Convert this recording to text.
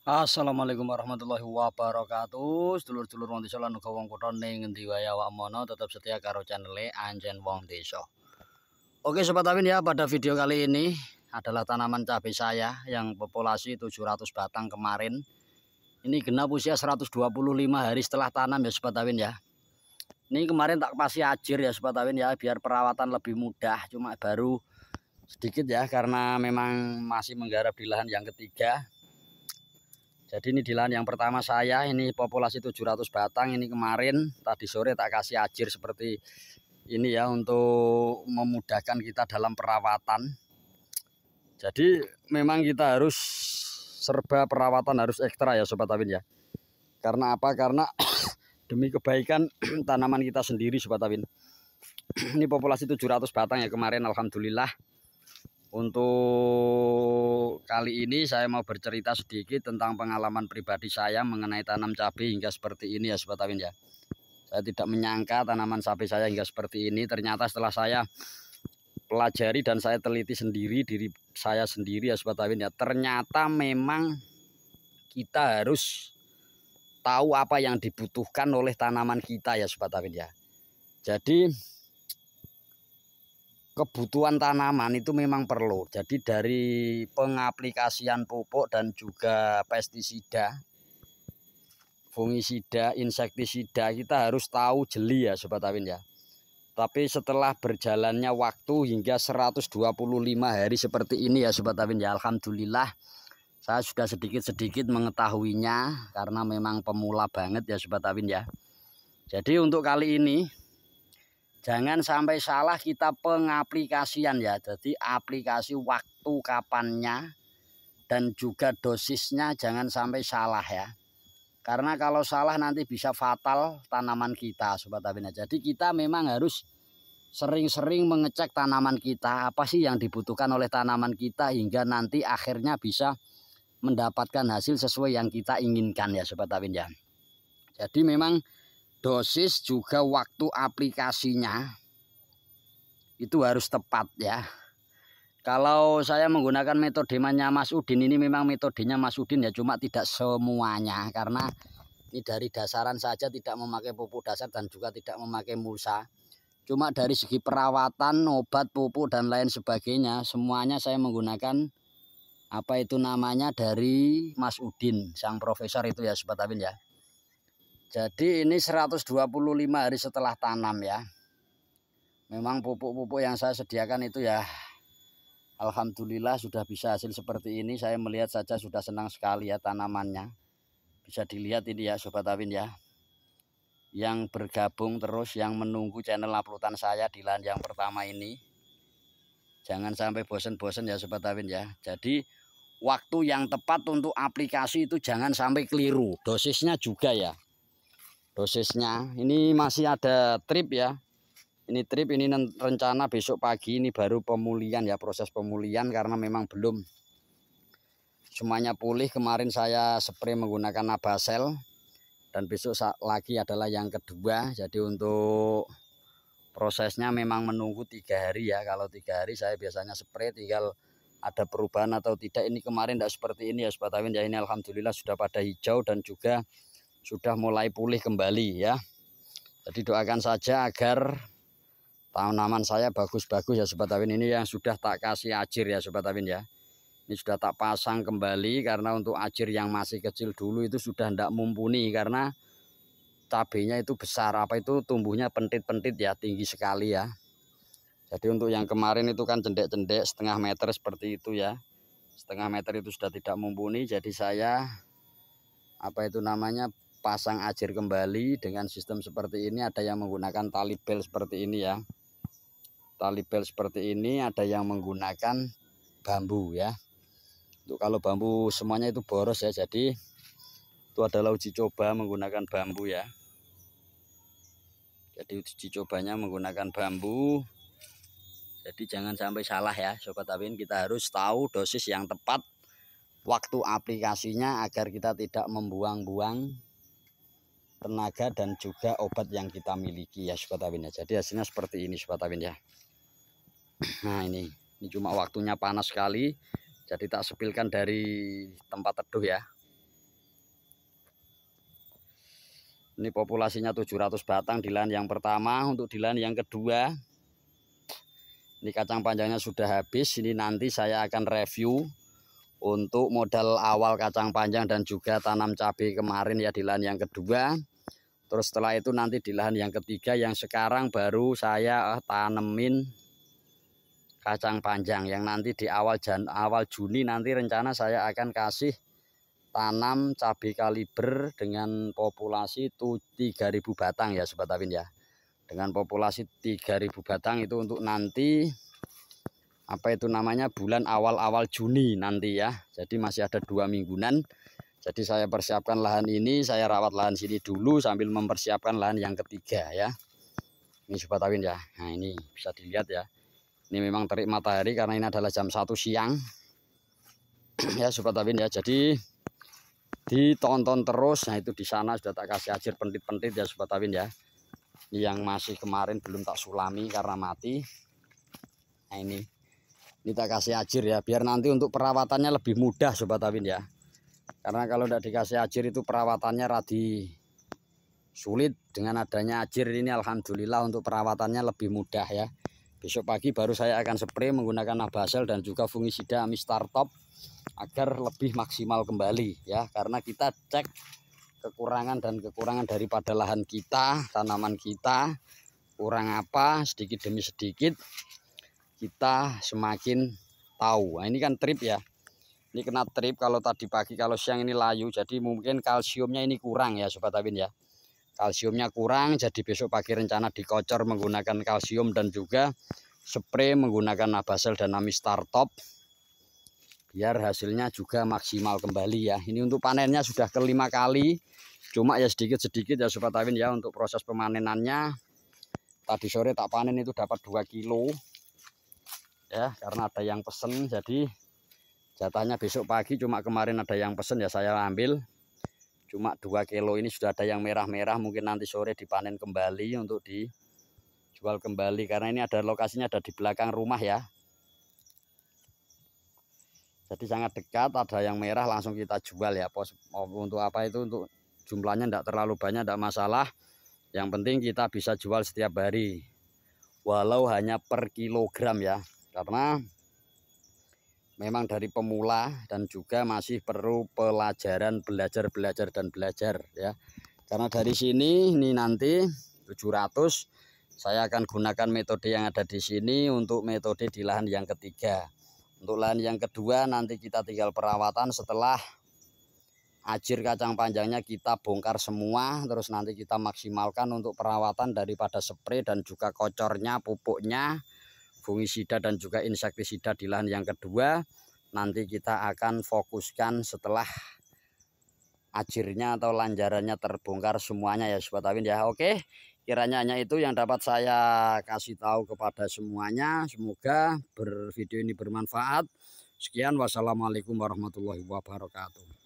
Assalamualaikum warahmatullahi wabarakatuh. Sedulur-sedulur wong desa lan uga wong kutha ning ngendi wae awak mono tetap setia karo channel Anjen Wong Desa. Oke Sobat Awin ya, pada video kali ini adalah tanaman cabai saya yang populasi 700 batang kemarin. Ini genap usia 125 hari setelah tanam ya Sobat Awin ya. Ini kemarin tak kasih ajir ya Sobat Awin ya, biar perawatan lebih mudah. Cuma baru sedikit ya karena memang masih menggarap di lahan yang ketiga. Jadi ini di lahan yang pertama saya, ini populasi 700 batang. Ini kemarin tadi sore tak kasih ajir seperti ini ya, untuk memudahkan kita dalam perawatan. Jadi memang kita harus serba perawatan harus ekstra ya Sobat Awin ya. Karena apa? Karena demi kebaikan tanaman kita sendiri Sobat Awin. Ini populasi 700 batang ya kemarin, alhamdulillah. Untuk kali ini saya mau bercerita sedikit tentang pengalaman pribadi saya mengenai tanam cabai hingga seperti ini ya Sobat Awin ya. Saya tidak menyangka tanaman cabai saya hingga seperti ini. Ternyata setelah saya pelajari dan saya teliti sendiri diri saya sendiri ya Sobat Awin ya, ternyata memang kita harus tahu apa yang dibutuhkan oleh tanaman kita ya Sobat Awin ya. Jadi kebutuhan tanaman itu memang perlu. Jadi dari pengaplikasian pupuk dan juga pestisida, fungisida, insektisida, kita harus tahu jeli ya Sobat Awin ya. Tapi setelah berjalannya waktu hingga 125 hari seperti ini ya Sobat Awin ya, alhamdulillah saya sudah sedikit-sedikit mengetahuinya karena memang pemula banget ya Sobat Awin ya. Jadi untuk kali ini jangan sampai salah kita pengaplikasian ya. Jadi aplikasi waktu kapannya dan juga dosisnya jangan sampai salah ya. Karena kalau salah nanti bisa fatal tanaman kita Sobat Awin. Jadi kita memang harus sering-sering mengecek tanaman kita, apa sih yang dibutuhkan oleh tanaman kita hingga nanti akhirnya bisa mendapatkan hasil sesuai yang kita inginkan ya Sobat Awin ya. Jadi memang dosis juga waktu aplikasinya itu harus tepat ya. Kalau saya menggunakan metodenya Mas Udin, ini memang metodenya Mas Udin ya, cuma tidak semuanya karena ini dari dasaran saja tidak memakai pupuk dasar dan juga tidak memakai mulsa. Cuma dari segi perawatan, obat, pupuk dan lain sebagainya semuanya saya menggunakan apa itu namanya dari Mas Udin, sang profesor itu ya Sobat Awin ya. Jadi ini 125 hari setelah tanam ya. Memang pupuk-pupuk yang saya sediakan itu ya alhamdulillah sudah bisa hasil seperti ini. Saya melihat saja sudah senang sekali ya tanamannya. Bisa dilihat ini ya Sobat Awin ya. Yang bergabung terus, yang menunggu channel uploadan saya di lahan yang pertama ini. Jangan sampai bosan-bosan ya Sobat Awin ya. Jadi waktu yang tepat untuk aplikasi itu jangan sampai keliru. Dosisnya juga ya. Dosisnya ini masih ada trip ya. Ini trip, ini rencana besok pagi ini baru pemulihan ya, proses pemulihan karena memang belum semuanya pulih. Kemarin saya spray menggunakan Nabasel dan besok lagi adalah yang kedua. Jadi untuk prosesnya memang menunggu 3 hari ya. Kalau 3 hari saya biasanya spray, tinggal ada perubahan atau tidak. Ini kemarin tidak seperti ini ya Sobat Awin ya. Ini alhamdulillah sudah pada hijau dan juga sudah mulai pulih kembali ya. Jadi doakan saja agar tanaman saya bagus-bagus ya Sobat Awin. Ini yang sudah tak kasih ajir ya Sobat Awin ya. Ini sudah tak pasang kembali karena untuk ajir yang masih kecil dulu itu sudah tidak mumpuni karena cabenya itu besar, apa itu tumbuhnya pentit-pentit ya, tinggi sekali ya. Jadi untuk yang kemarin itu kan cendek-cendek setengah meter seperti itu ya. Setengah meter itu sudah tidak mumpuni, jadi saya apa itu namanya pasang ajir kembali dengan sistem seperti ini. Ada yang menggunakan tali bel seperti ini ya. Tali bel seperti ini, ada yang menggunakan bambu ya. Untuk kalau bambu semuanya itu boros ya, jadi itu adalah uji coba menggunakan bambu ya. Jadi uji cobanya menggunakan bambu. Jadi jangan sampai salah ya Sobat Awin, kita harus tahu dosis yang tepat waktu aplikasinya agar kita tidak membuang-buang tenaga dan juga obat yang kita miliki ya Sobat Awin ya. Jadi hasilnya seperti ini Sobat Awin ya. Nah ini cuma waktunya panas sekali, jadi tak sepilkan dari tempat teduh ya. Ini populasinya 700 batang di lahan yang pertama. Untuk di lahan yang kedua, ini kacang panjangnya sudah habis. Ini nanti saya akan review untuk modal awal kacang panjang dan juga tanam cabai kemarin ya di lahan yang kedua. Terus setelah itu nanti di lahan yang ketiga yang sekarang baru saya tanemin kacang panjang, yang nanti di awal Juni nanti rencana saya akan kasih tanam cabai kaliber dengan populasi 3.000 batang ya Sobat Awin ya. Dengan populasi 3.000 batang itu untuk nanti apa itu namanya bulan awal Juni nanti ya. Jadi masih ada 2 mingguan. Jadi saya persiapkan lahan ini, saya rawat lahan sini dulu sambil mempersiapkan lahan yang ketiga ya. Ini Sobat Awin ya. Nah ini bisa dilihat ya. Ini memang terik matahari karena ini adalah jam 1 siang. Ya Sobat Awin ya. Jadi ditonton terus. Nah itu di sana sudah tak kasih ajir pentit-pentit ya Sobat Awin ya. Ini yang masih kemarin belum tak sulami karena mati. Nah ini tak kasih ajir ya, biar nanti untuk perawatannya lebih mudah Sobat Awin ya. Karena kalau tidak dikasih ajir itu perawatannya radi sulit. Dengan adanya ajir ini alhamdulillah untuk perawatannya lebih mudah ya. Besok pagi baru saya akan spray menggunakan Abasel dan juga fungisida Amistar Top agar lebih maksimal kembali ya, karena kita cek kekurangan daripada lahan kita, tanaman kita kurang apa, sedikit demi sedikit kita semakin tahu. Nah, ini kan trip ya, ini kena trip kalau tadi pagi, kalau siang ini layu, jadi mungkin kalsiumnya ini kurang ya Sobat Awin ya, kalsiumnya kurang. Jadi besok pagi rencana dikocor menggunakan kalsium dan juga spray menggunakan Abasel dan Amistar Top biar hasilnya juga maksimal kembali ya. Ini untuk panennya sudah ke-5 kali, cuma ya sedikit-sedikit ya Sobat Awin ya. Untuk proses pemanenannya tadi sore tak panen itu dapat 2 kilo ya, karena ada yang pesen. Jadi jatahnya besok pagi, cuma kemarin ada yang pesen ya saya ambil cuma 2 kilo. Ini sudah ada yang merah-merah, mungkin nanti sore dipanen kembali untuk dijual kembali, karena ini ada lokasinya ada di belakang rumah ya. Jadi sangat dekat, ada yang merah langsung kita jual ya. Untuk apa itu, untuk jumlahnya tidak terlalu banyak, tidak masalah. Yang penting kita bisa jual setiap hari, walau hanya per kilogram ya. Karena memang dari pemula dan juga masih perlu pelajaran, belajar ya. Karena dari sini ini nanti 700 saya akan gunakan metode yang ada di sini untuk metode di lahan yang ketiga. Untuk lahan yang kedua nanti kita tinggal perawatan. Setelah ajir kacang panjangnya kita bongkar semua, terus nanti kita maksimalkan untuk perawatan daripada spray dan juga kocornya, pupuknya, fungisida dan juga insektisida di lahan yang kedua. Nanti kita akan fokuskan setelah ajirnya atau lanjarannya terbongkar semuanya ya Sobat Awin ya. Oke, kiranya hanya itu yang dapat saya kasih tahu kepada semuanya. Semoga video ini bermanfaat. Sekian, wassalamualaikum warahmatullahi wabarakatuh.